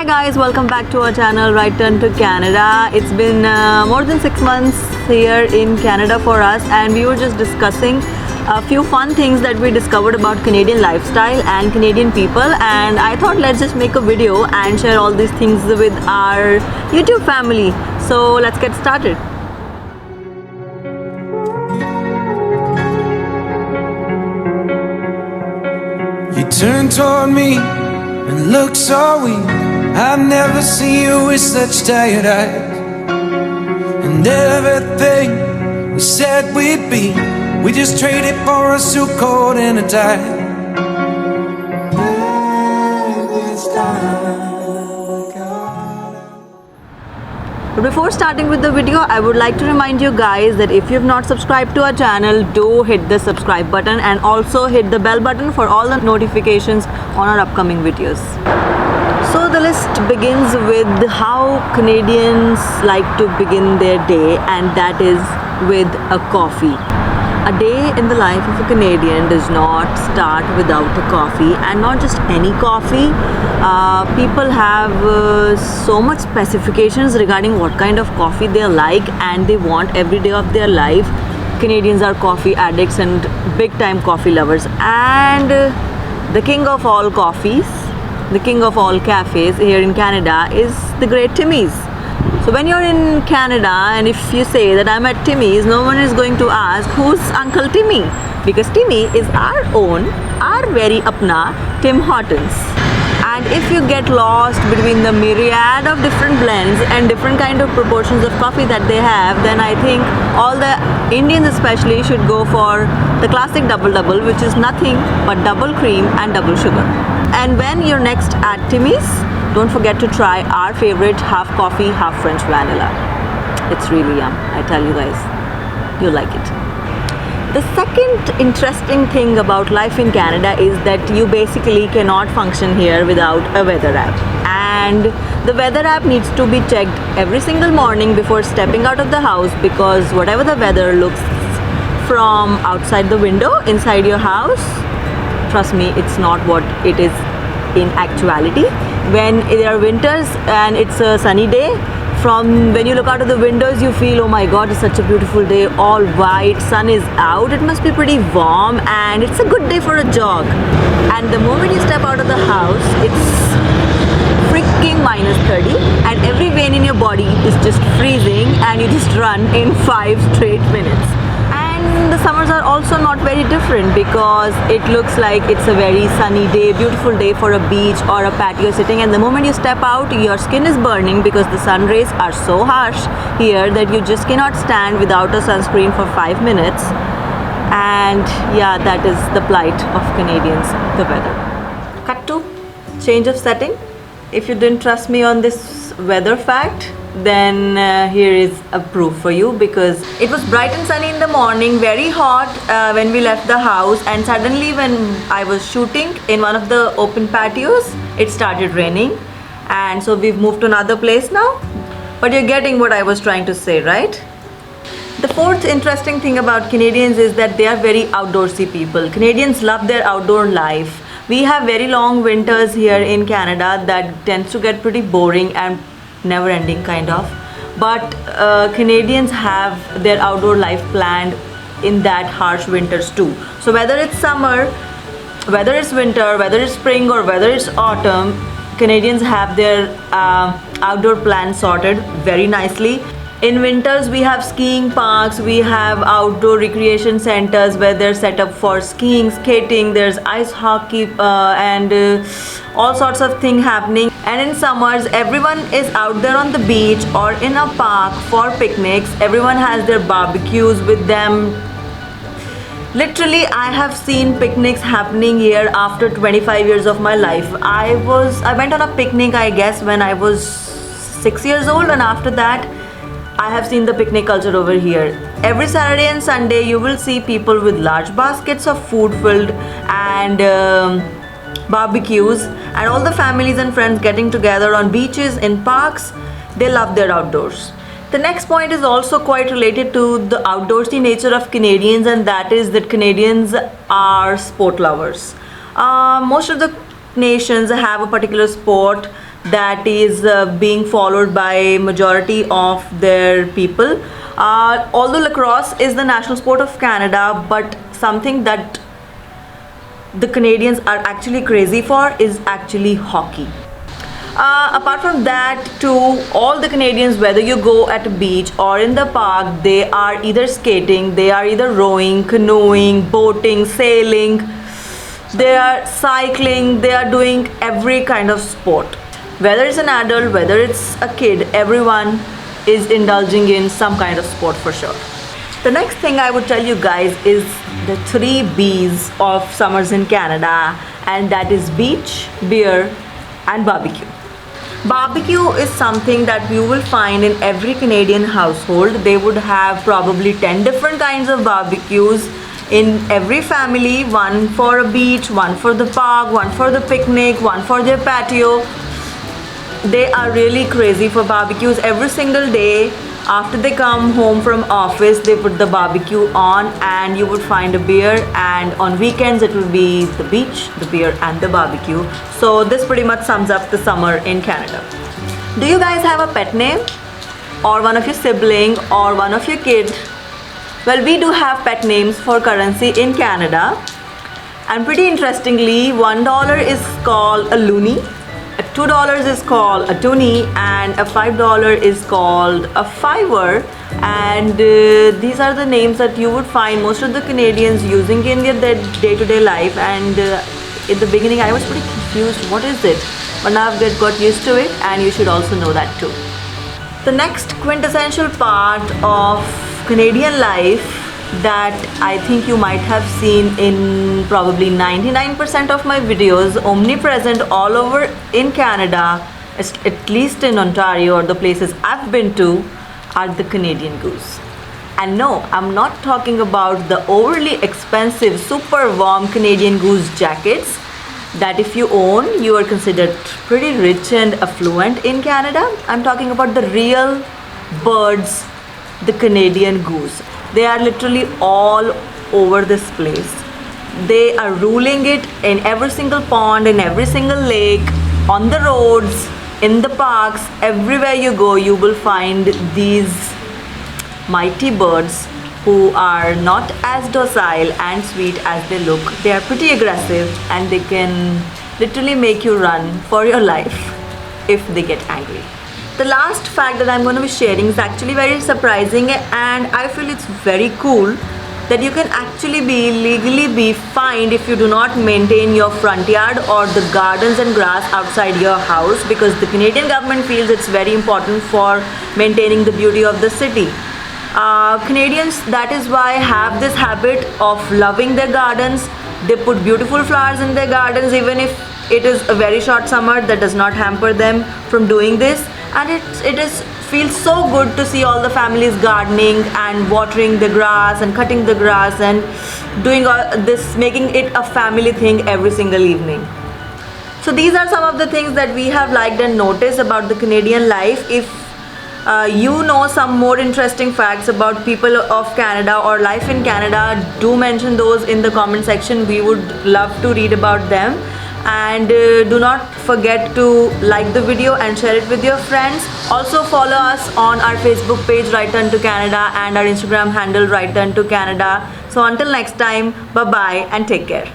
Hi guys, welcome back to our channel Right Turn to Canada. It's been more than 6 months here in Canada for us, and we were just discussing a few fun things that we discovered about Canadian lifestyle and Canadian people, and I thought let's just make a video and share all these things with our YouTube family. So let's get started. You turn toward me and look so weak. I've never seen you with such tired eyes. And everything we said we'd be, we just traded for a suit coat and a tie. But before starting with the video, I would like to remind you guys that if you have not subscribed to our channel, do hit the subscribe button and also hit the bell button for all the notifications on our upcoming videos. So the list begins with how Canadians like to begin their day, and that is with a coffee. A day in the life of a Canadian does not start without a coffee, and not just any coffee. People have so much specifications regarding what kind of coffee they like and they want every day of their life. Canadians are coffee addicts and big time coffee lovers, and the king of all coffees, the king of all cafes here in Canada is the great Timmy's. So when you're in Canada and if you say that I'm at Timmy's, no one is going to ask who's Uncle Timmy, because Timmy is our own, our very apna Tim Hortons. And if you get lost between the myriad of different blends and different kind of proportions of coffee that they have, then I think all the Indians especially should go for the classic double, which is nothing but double cream and double sugar. And when you're next at Timmy's, don't forget to try our favorite half coffee, half French vanilla. It's really yum, I tell you guys, you'll like it. The second interesting thing about life in Canada is that you basically cannot function here without a weather app. And the weather app needs to be checked every single morning before stepping out of the house, because whatever the weather looks from outside the window, inside your house, trust me, it's not what it is in actuality. When there are winters and it's a sunny day, from when you look out of the windows you feel, oh my god, it's such a beautiful day, all white, sun is out, it must be pretty warm and it's a good day for a jog. And the moment you step out of the house, it's freaking -30 and every vein in your body is just freezing and you just run in 5 straight minutes. And the summers are also not very different, because it looks like it's a very sunny day, beautiful day for a beach or a patio sitting, and the moment you step out your skin is burning because the sun rays are so harsh here that you just cannot stand without a sunscreen for 5 minutes. And yeah, that is the plight of Canadians, the weather. Cut to change of setting. If you didn't trust me on this weather fact, then here is a proof for you, because it was bright and sunny in the morning, very hot when we left the house, and suddenly when I was shooting in one of the open patios, it started raining, and so we've moved to another place now. But you're getting what I was trying to say, right? The fourth interesting thing about Canadians is that they are very outdoorsy people. Canadians love their outdoor life. We have very long winters here in Canada that tends to get pretty boring and never ending kind of, but Canadians have their outdoor life planned in that harsh winters too. So whether it's summer, whether it's winter, whether it's spring or whether it's autumn, Canadians have their outdoor plans sorted very nicely. In winters we have skiing parks, we have outdoor recreation centers where they're set up for skiing, skating, there's ice hockey and all sorts of things happening. And in summers everyone is out there on the beach or in a park for picnics. Everyone has their barbecues with them. Literally, I have seen picnics happening here after 25 years of my life. I went on a picnic, I guess, when I was 6 years old, and after that I have seen the picnic culture over here. Every Saturday and Sunday you will see people with large baskets of food filled and barbecues, and all the families and friends getting together on beaches, in parks. They love their outdoors. The next point is also quite related to the outdoorsy nature of Canadians, and that is that Canadians are sport lovers. Most of the nations have a particular sport that is being followed by majority of their people. Although lacrosse is the national sport of Canada, but something that the Canadians are actually crazy for is actually hockey. Apart from that, too, all the Canadians, whether you go at a beach or in the park, they are either skating, they are either rowing, canoeing, boating, sailing, they are cycling, they are doing every kind of sport. Whether it's an adult, whether it's a kid, everyone is indulging in some kind of sport for sure. The next thing I would tell you guys is the 3 B's of summers in Canada, and that is beach, beer, and barbecue. Barbecue is something that you will find in every Canadian household. They would have probably 10 different kinds of barbecues in every family, one for a beach, one for the park, one for the picnic, one for their patio. They are really crazy for barbecues. Every single day after they come home from office, they put the barbecue on, and you would find a beer, and on weekends it will be the beach, the beer, and the barbecue. So this pretty much sums up the summer in Canada. Do you guys have a pet name, or one of your sibling, or one of your kids? Well, we do have pet names for currency in Canada, and pretty interestingly, $1 is called a loonie, a $2 is called a toonie, and a $5 is called a fiver. And these are the names that you would find most of the Canadians using in their day-to-day life. And in the beginning I was pretty confused, what is it? But now I've got used to it, and you should also know that too. The next quintessential part of Canadian life that I think you might have seen in probably 99% of my videos, omnipresent all over in Canada, at least in Ontario or the places I've been to, are the Canadian goose. And no, I'm not talking about the overly expensive, super warm Canadian goose jackets that if you own, you are considered pretty rich and affluent in Canada. I'm talking about the real birds, the Canadian goose. They are literally all over this place. They are ruling it in every single pond, in every single lake, on the roads, in the parks. Everywhere you go, you will find these mighty birds who are not as docile and sweet as they look. They are pretty aggressive, and they can literally make you run for your life if they get angry. The last fact that I'm going to be sharing is actually very surprising, and I feel it's very cool that you can actually legally be fined if you do not maintain your front yard or the gardens and grass outside your house, because the Canadian government feels it's very important for maintaining the beauty of the city. Canadians, that is why, have this habit of loving their gardens. They put beautiful flowers in their gardens, even if it is a very short summer. That does not hamper them from doing this. And it feels so good to see all the families gardening and watering the grass and cutting the grass and doing all this, making it a family thing every single evening. So these are some of the things that we have liked and noticed about the Canadian life. If you know some more interesting facts about people of Canada or life in Canada, do mention those in the comment section. We would love to read about them. And do not forget to like the video and share it with your friends. Also follow us on our Facebook page, Right Turn to Canada, and our Instagram handle, Right Turn to Canada. So until next time, bye bye and take care.